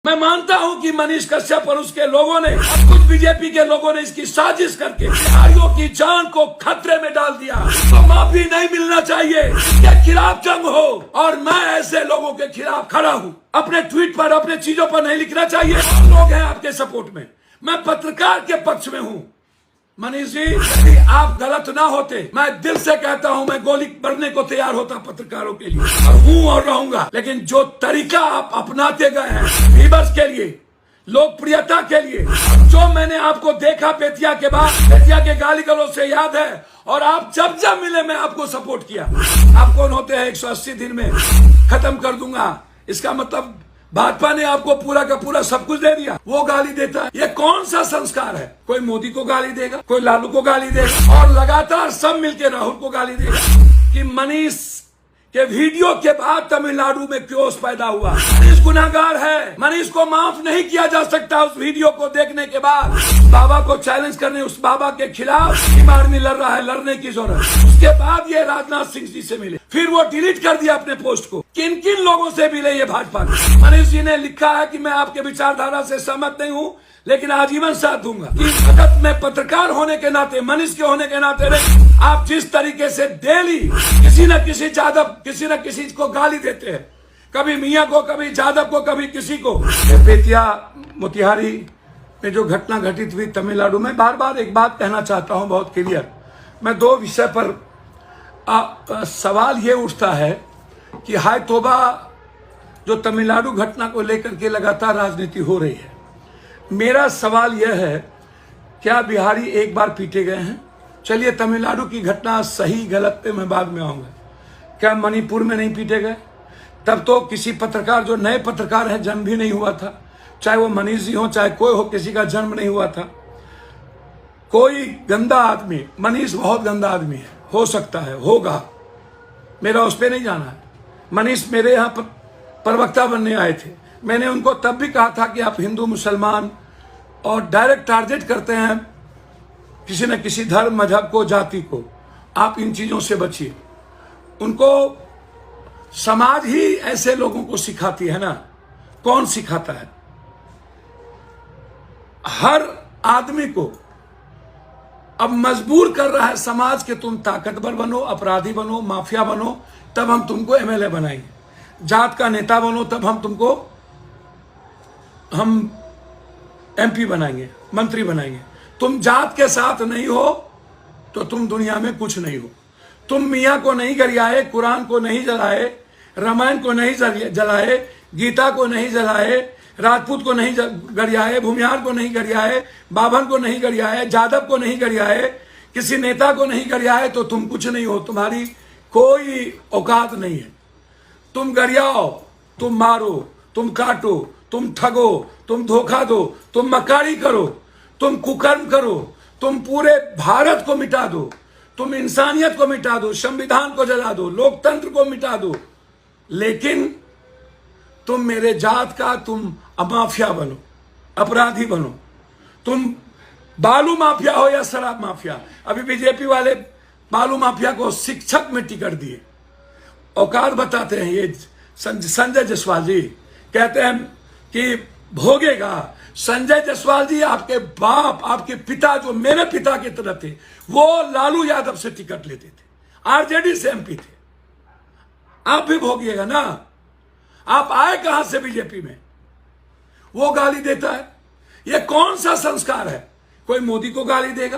मैं मानता हूं कि मनीष कश्यप और उसके लोगों ने, कुछ बीजेपी के लोगों ने इसकी साजिश करके बिहारियों की जान को खतरे में डाल दिया। तो माफी नहीं मिलना चाहिए, इसके खिलाफ जंग हो। और मैं ऐसे लोगों के खिलाफ खड़ा हूं। अपने ट्वीट पर, अपने चीजों पर नहीं लिखना चाहिए। लोग हैं आपके सपोर्ट में, मैं पत्रकार के पक्ष में हूं। मनीष जी, यदि आप गलत ना होते, मैं दिल से कहता हूं, मैं गोली भरने को तैयार होता पत्रकारों के लिए, और हूं और रहूंगा। लेकिन जो तरीका आप अपनाते गए हैं व्यूअर्स के लिए, लोकप्रियता के लिए, जो मैंने आपको देखा बेतिया के बाद, बेतिया के गाली गलौज से याद है। और आप जब जब मिले मैं आपको सपोर्ट किया। आप कौन होते हैं 180 दिन में खत्म कर दूंगा, इसका मतलब भाजपा ने आपको पूरा का पूरा सब कुछ दे दिया। वो गाली देता है, ये कौन सा संस्कार है? कोई मोदी को गाली देगा, कोई लालू को गाली देगा, और लगातार सब मिलके राहुल को गाली देगा। कि मनीष के वीडियो के बाद तमिलनाडु में क्योस पैदा हुआ। मनीष गुनाहगार है, मनीष को माफ नहीं किया जा सकता। उस वीडियो को देखने के बाद बाबा को चैलेंज करने, उस बाबा के खिलाफ टीम आर्मी लड़ रहा है, लड़ने की जरूरत। उसके बाद ये राजनाथ सिंह जी से मिले, फिर वो डिलीट कर दिया अपने पोस्ट को। किन किन लोगों से मिले ये भाजपा के? मनीष जी ने लिखा है कि मैं आपके विचारधारा से सहमत नहीं हूँ, लेकिन आजीवन साथ दूंगा। इस वक्त में पत्रकार होने के नाते, मनीष के होने के नाते, आप जिस तरीके से डेली किसी न किसी यादव, किसी न किसी को गाली देते हैं, कभी मियां को, कभी यादव को, कभी किसी को। बेतिया मोतिहारी में जो घटना घटित हुई तमिलनाडु में, बार बार एक बात कहना चाहता हूं बहुत क्लियर। मैं दो विषय पर सवाल ये उठता है कि हाय तोबा, जो तमिलनाडु घटना को लेकर के लगातार राजनीति हो रही है। मेरा सवाल यह है, क्या बिहारी एक बार पीटे गए हैं? चलिए तमिलनाडु की घटना सही गलत पे मैं बाद में आऊंगा। क्या मणिपुर में नहीं पीटे गए? तब तो किसी पत्रकार, जो नए पत्रकार हैं, जन्म भी नहीं हुआ था। चाहे वो मनीष जी हो, चाहे कोई हो, किसी का जन्म नहीं हुआ था। कोई गंदा आदमी, मनीष बहुत गंदा आदमी है, हो सकता है, होगा, मेरा उस पर नहीं जाना है। मनीष मेरे यहाँ प्रवक्ता बनने आए थे। मैंने उनको तब भी कहा था कि आप हिंदू मुसलमान और डायरेक्ट टारगेट करते हैं किसी न किसी धर्म, मजहब को, जाति को, आप इन चीजों से बचिए। उनको समाज ही ऐसे लोगों को सिखाती है ना, कौन सिखाता है? हर आदमी को अब मजबूर कर रहा है समाज के, तुम ताकतवर बनो, अपराधी बनो, माफिया बनो, तब हम तुमको एमएलए बनाएंगे। जात का नेता बनो, तब हम एमपी बनाएंगे, मंत्री बनाएंगे। तुम जात के साथ नहीं हो तो तुम दुनिया में कुछ नहीं हो। तुम मियाँ को नहीं गरियाए, कुरान को नहीं जलाए, रामायण को नहीं जलाए, गीता को नहीं जलाए, राजपूत को नहीं गरियाए, भूमिहार को नहीं गरियाए, बाभन को नहीं गरियाए, जादव को नहीं गरियाए, किसी नेता को नहीं गरियाए, तो तुम कुछ नहीं हो। तुम्हारी कोई औकात नहीं है। तुम गरियाओ, तुम मारो, तुम काटो, तुम ठगो, तुम धोखा दो, तुम मक्कारी करो, तुम कुकर्म करो, तुम पूरे भारत को मिटा दो, तुम इंसानियत को मिटा दो, संविधान को जला दो, लोकतंत्र को मिटा दो, लेकिन तुम मेरे जात का, तुम माफिया बनो, अपराधी बनो। तुम बालू माफिया हो या शराब माफिया। अभी बीजेपी वाले बालू माफिया को शिक्षक में टिकट दिए, औकात बताते हैं। ये संजय जायसवाल जी कहते हैं कि भोगेगा। संजय जायसवाल जी आपके बाप, आपके पिता, जो मेरे पिता की तरह थे, वो लालू यादव से टिकट लेते थे, आरजेडी से एमपी थे। आप भी भोगिएगा ना। आप आए कहां से बीजेपी में? वो गाली देता है, ये कौन सा संस्कार है? कोई मोदी को गाली देगा,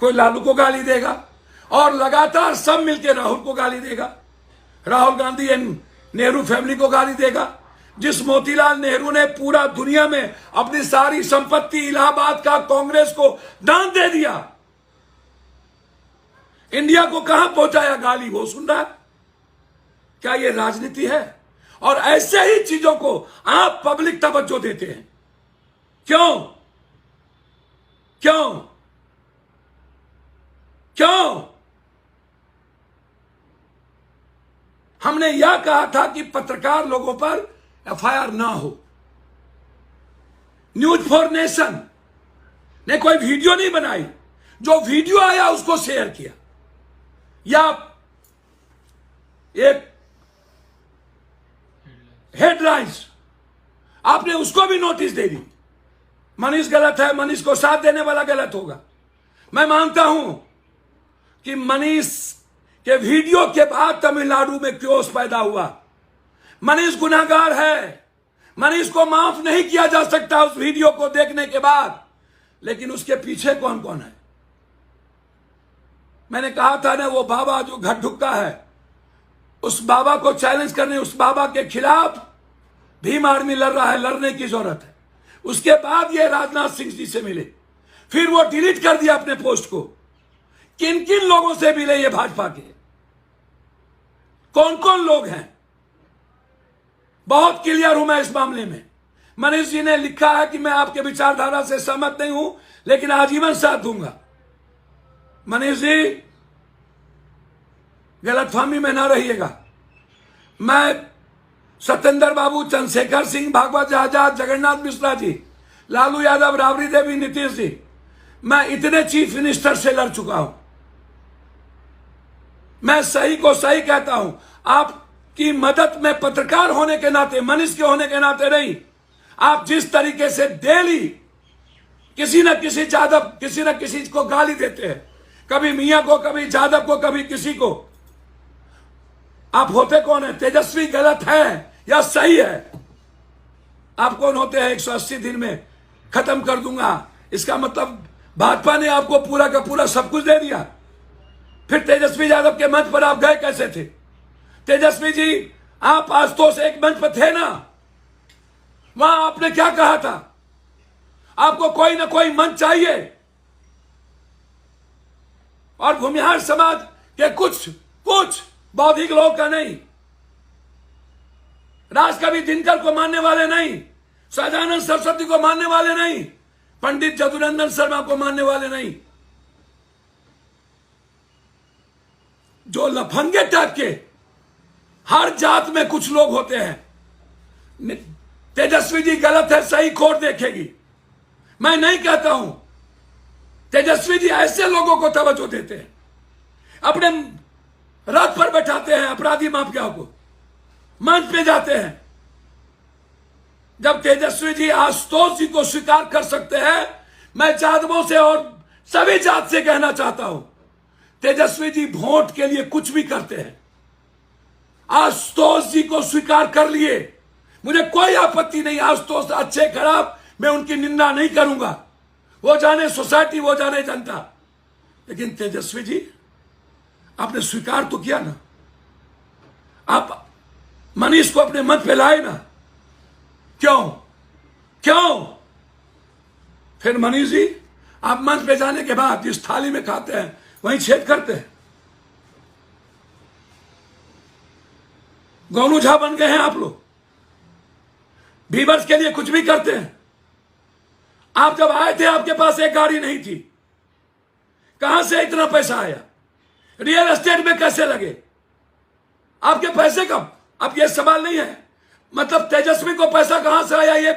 कोई लालू को गाली देगा, और लगातार सब मिलकर राहुल को गाली देगा। राहुल गांधी एंड नेहरू फैमिली को गाली देगा। जिस मोतीलाल नेहरू ने पूरा दुनिया में अपनी सारी संपत्ति इलाहाबाद का कांग्रेस को दान दे दिया, इंडिया को कहां पहुंचाया, गाली वो सुन रहा है। क्या ये राजनीति है? और ऐसे ही चीजों को आप पब्लिक तवज्जो देते हैं। क्यों? क्यों? क्यों? हमने यह कहा था कि पत्रकार लोगों पर एफआईआर ना हो। न्यूज फॉर नेशन ने कोई वीडियो नहीं बनाई, जो वीडियो आया उसको शेयर किया, या एक हेडलाइंस आपने उसको भी नोटिस दे दी। मनीष गलत है, मनीष को साथ देने वाला गलत होगा। मैं मानता हूं कि मनीष के वीडियो के बाद तमिलनाडु में क्योस पैदा हुआ। मनीष गुनाहगार है, मनीष को माफ नहीं किया जा सकता उस वीडियो को देखने के बाद। लेकिन उसके पीछे कौन कौन है? मैंने कहा था ना, वो बाबा जो घर ढुक्का है, उस बाबा को चैलेंज करने, उस बाबा के खिलाफ भीम आर्मी लड़ रहा है, लड़ने की जरूरत है। उसके बाद ये राजनाथ सिंह जी से मिले, फिर वो डिलीट कर दिया अपने पोस्ट को। किन किन लोगों से मिले ये भाजपा के, कौन कौन लोग हैं, बहुत क्लियर हूं मैं इस मामले में। मनीष जी ने लिखा है कि मैं आपके विचारधारा से सहमत नहीं हूं, लेकिन आजीवन साथ दूंगा। मनीष जी, गलतफहमी में ना रहिएगा। मैं सत्येंद्र बाबू, चंद्रशेखर सिंह, भागवत आजाद, जगन्नाथ मिश्रा जी, लालू यादव, राबड़ी देवी, नीतीश जी, मैं इतने चीफ मिनिस्टर से लड़ चुका हूं। मैं सही को सही कहता हूं। आपकी मदद में पत्रकार होने के नाते, मनीष के होने के नाते नहीं, आप जिस तरीके से डेली किसी न किसी यादव, किसी न किसी को गाली देते हैं, कभी मियां को, कभी यादव को, कभी किसी को। आप होते कौन है? तेजस्वी गलत है या सही है? आप कौन होते हैं? 180 दिन में खत्म कर दूंगा, इसका मतलब भाजपा ने आपको पूरा का पूरा सब कुछ दे दिया। फिर तेजस्वी यादव के मंच पर आप गए कैसे थे? तेजस्वी जी, आप आशुतोष एक मंच पर थे ना, वहां आपने क्या कहा था? आपको कोई ना कोई मंच चाहिए। और भूमिहार समाज के कुछ बौद्धिक लोग का नहीं, राजकवि दिनकर को मानने वाले नहीं, सहजानंद सरस्वती को मानने वाले नहीं, पंडित जदुनंदन शर्मा को मानने वाले नहीं, जो लफंगे टाइप के हर जात में कुछ लोग होते हैं। तेजस्वी जी गलत है, सही कोर्ट देखेगी। मैं नहीं कहता हूं। तेजस्वी जी ऐसे लोगों को तवज्जो देते हैं, अपने रथ पर बैठाते हैं अपराधी माफियाओं को, मंच पे जाते हैं। जब तेजस्वी जी आशुतोष जी को स्वीकार कर सकते हैं, मैं यादवों से और सभी जात से कहना चाहता हूं, तेजस्वी जी वोट के लिए कुछ भी करते हैं। आशुतोष जी को स्वीकार कर लिए, मुझे कोई आपत्ति नहीं। आशुतोष अच्छे खराब मैं उनकी निंदा नहीं करूंगा, वो जाने सोसाइटी, वो जाने जनता। लेकिन तेजस्वी जी, आपने स्वीकार तो किया ना, आप मनीष को अपने मंच पे लाए ना, क्यों? फिर मनीष जी, आप मंच पे जाने के बाद जिस थाली में खाते हैं वहीं छेद करते हैं। गोनू झा बन गए हैं आप लोग, व्यूअर्स के लिए कुछ भी करते हैं। आप जब आए थे, आपके पास एक गाड़ी नहीं थी, कहां से इतना पैसा आया? रियल एस्टेट में कैसे लगे आपके पैसे? कब? अब ये सवाल नहीं है। मतलब तेजस्वी को पैसा कहां से आया? ये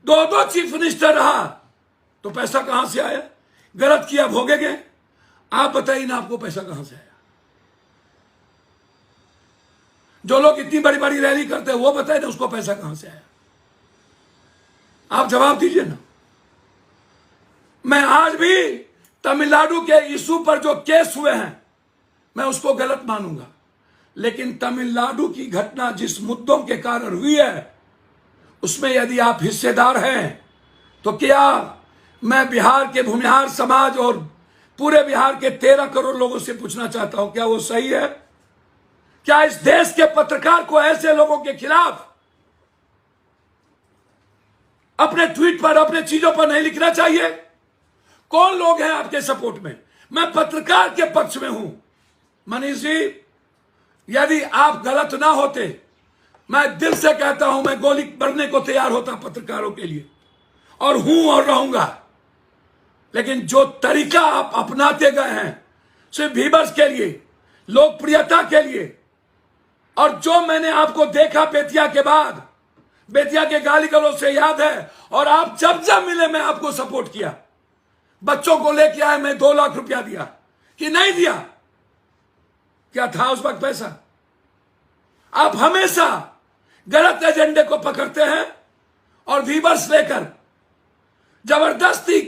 दो चीफ मिनिस्टर रहा तो पैसा कहां से आया? गलत किया, भोगेंगे। आप बताइए ना, आपको पैसा कहां से आया? जो लोग इतनी बड़ी बड़ी रैली करते हैं वो बताए ना, उसको पैसा कहां से आया? आप जवाब दीजिए ना। मैं आज भी तमिलनाडु के इशू पर जो केस हुए हैं, मैं उसको गलत मानूंगा। लेकिन तमिलनाडु की घटना जिस मुद्दों के कारण हुई है, उसमें यदि आप हिस्सेदार हैं, तो क्या मैं बिहार के भूमिहार समाज और पूरे बिहार के 13 करोड़ लोगों से पूछना चाहता हूं, क्या वो सही है? क्या इस देश के पत्रकार को ऐसे लोगों के खिलाफ अपने ट्वीट पर, अपने चीजों पर नहीं लिखना चाहिए? कौन लोग हैं आपके सपोर्ट में? मैं पत्रकार के पक्ष में हूं। मनीष जी, यदि आप गलत ना होते, मैं दिल से कहता हूं, मैं गोली बढ़ने को तैयार होता पत्रकारों के लिए, और हूं और रहूंगा। लेकिन जो तरीका आप अपनाते गए हैं, सिर्फ व्यूअर्स के लिए, लोकप्रियता के लिए, और जो मैंने आपको देखा बेतिया के बाद, बेतिया के गाली गलौज से याद है, और आप जब जब मिले मैं आपको सपोर्ट किया। बच्चों को लेके आए, मैं 2 लाख रुपया दिया कि नहीं दिया? क्या था उस वक्त पैसा? आप हमेशा गलत एजेंडे को पकड़ते हैं और व्यूवर्स लेकर जबरदस्ती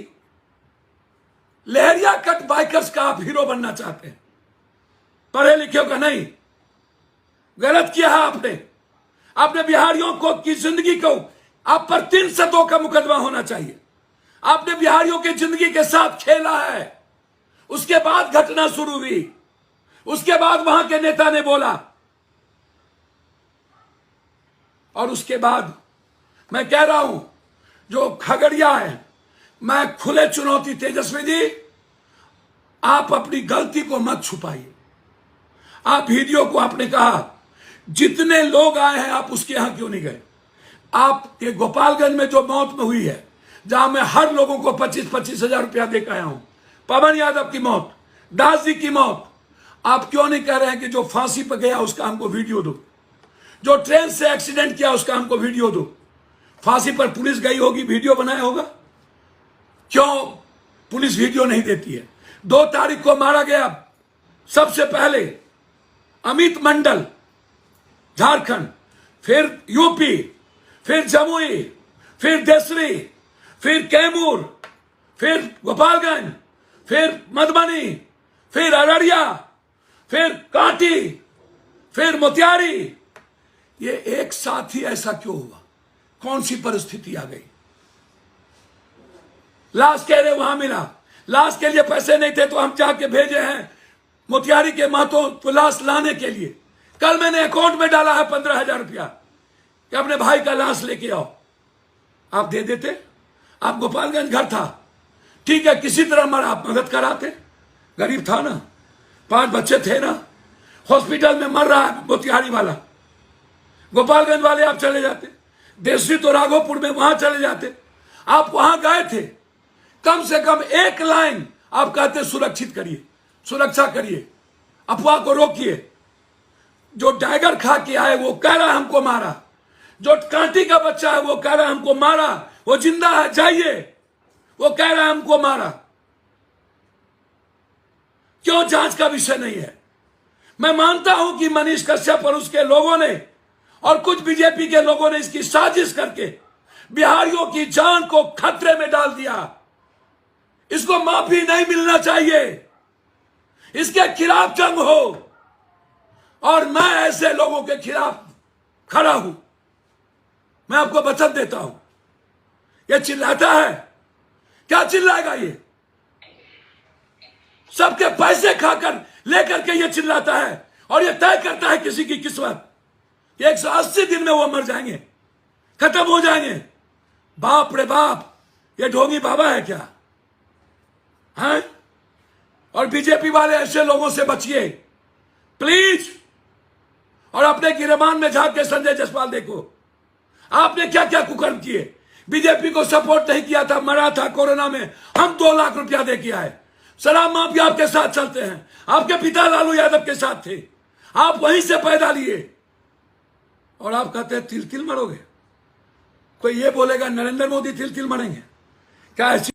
लहरिया कट बाइकर्स का आप हीरो बनना चाहते हैं। पढ़े लिखे का नहीं, गलत किया है आपने। आपने बिहारियों को की जिंदगी को आप पर 302 का मुकदमा होना चाहिए। आपने बिहारियों की जिंदगी के साथ खेला है। उसके बाद घटना शुरू हुई, उसके बाद वहां के नेता ने बोला, और उसके बाद मैं कह रहा हूं जो खगड़िया है, मैं खुले चुनौती, तेजस्वी जी आप अपनी गलती को मत छुपाइए। आप वीडियो को आपने कहा जितने लोग आए हैं आप उसके यहां क्यों नहीं गए? आपके गोपालगंज में जो मौत में हुई है, जहां मैं हर लोगों को 25-25 हजार रुपया देकर आया हूं, पवन यादव की मौत, दास जी की मौत, आप क्यों नहीं कह रहे हैं कि जो फांसी पर गया उसका हमको वीडियो दो, जो ट्रेन से एक्सीडेंट किया उसका हमको वीडियो दो? फांसी पर पुलिस गई होगी, वीडियो बनाया होगा, क्यों पुलिस वीडियो नहीं देती है? 2 तारीख को मारा गया सबसे पहले अमित मंडल झारखंड, फिर यूपी, फिर जमुई, फिर देसरी, फिर कैमूर, फिर गोपालगंज, फिर मधुबनी, फिर अररिया, फिर कांटी, फिर मोतिहारी। ये एक साथ ही ऐसा क्यों हुआ? कौन सी परिस्थिति आ गई? लाश कह रहे वहां मिला, लाश के लिए पैसे नहीं थे तो हम जाके भेजे हैं मोतिहारी के महतो को लाश लाने के लिए। कल मैंने अकाउंट में डाला है 15,000 रुपया कि अपने भाई का लाश लेके आओ। आप दे देते? आप गोपालगंज घर था, ठीक है, किसी तरह मरा, आप मदद कराते, गरीब था ना, 5 बच्चे थे ना, हॉस्पिटल में मर रहा है मोतिहारी वाला, गोपालगंज वाले आप चले जाते, देसरी तो राघोपुर में वहां चले जाते। आप वहां गए थे, कम से कम एक लाइन आप कहते सुरक्षित करिए, सुरक्षा करिए, अफवाह को रोकिए। जो टाइगर खा के आए वो कह रहा हमको मारा, जो कांटी का बच्चा है वो कह रहा हमको मारा, वो जिंदा है जाइए, वो कह रहा हमको मारा। क्यों जांच का विषय नहीं है? मैं मानता हूं कि मनीष कश्यप और उसके लोगों ने और कुछ बीजेपी के लोगों ने इसकी साजिश करके बिहारियों की जान को खतरे में डाल दिया। इसको माफी नहीं मिलना चाहिए, इसके खिलाफ जंग हो, और मैं ऐसे लोगों के खिलाफ खड़ा हूं। मैं आपको वचन देता हूं। ये चिल्लाता है, क्या चिल्लाएगा? ये सबके पैसे खाकर लेकर के ये चिल्लाता है और ये तय करता है किसी की किस्मत। 180 दिन में वो मर जाएंगे, खत्म हो जाएंगे। बाप रे बाप, ये ढोंगी बाबा है क्या? हैं? और बीजेपी वाले ऐसे लोगों से बचिए प्लीज। और अपने गिरबान में झांक के संजय जायसवाल देखो, आपने क्या क्या कुकर्म किए। बीजेपी को सपोर्ट नहीं किया था, मरा था कोरोना में, हम 2 लाख रुपया दे के आए। शराब माफिया आपके साथ चलते हैं, आपके पिता लालू यादव के साथ थे, आप वहीं से पैदा लिए, और आप कहते हैं तिल तिल मरोगे। कोई ये बोलेगा नरेंद्र मोदी तिल तिल मरेंगे क्या? ऐसी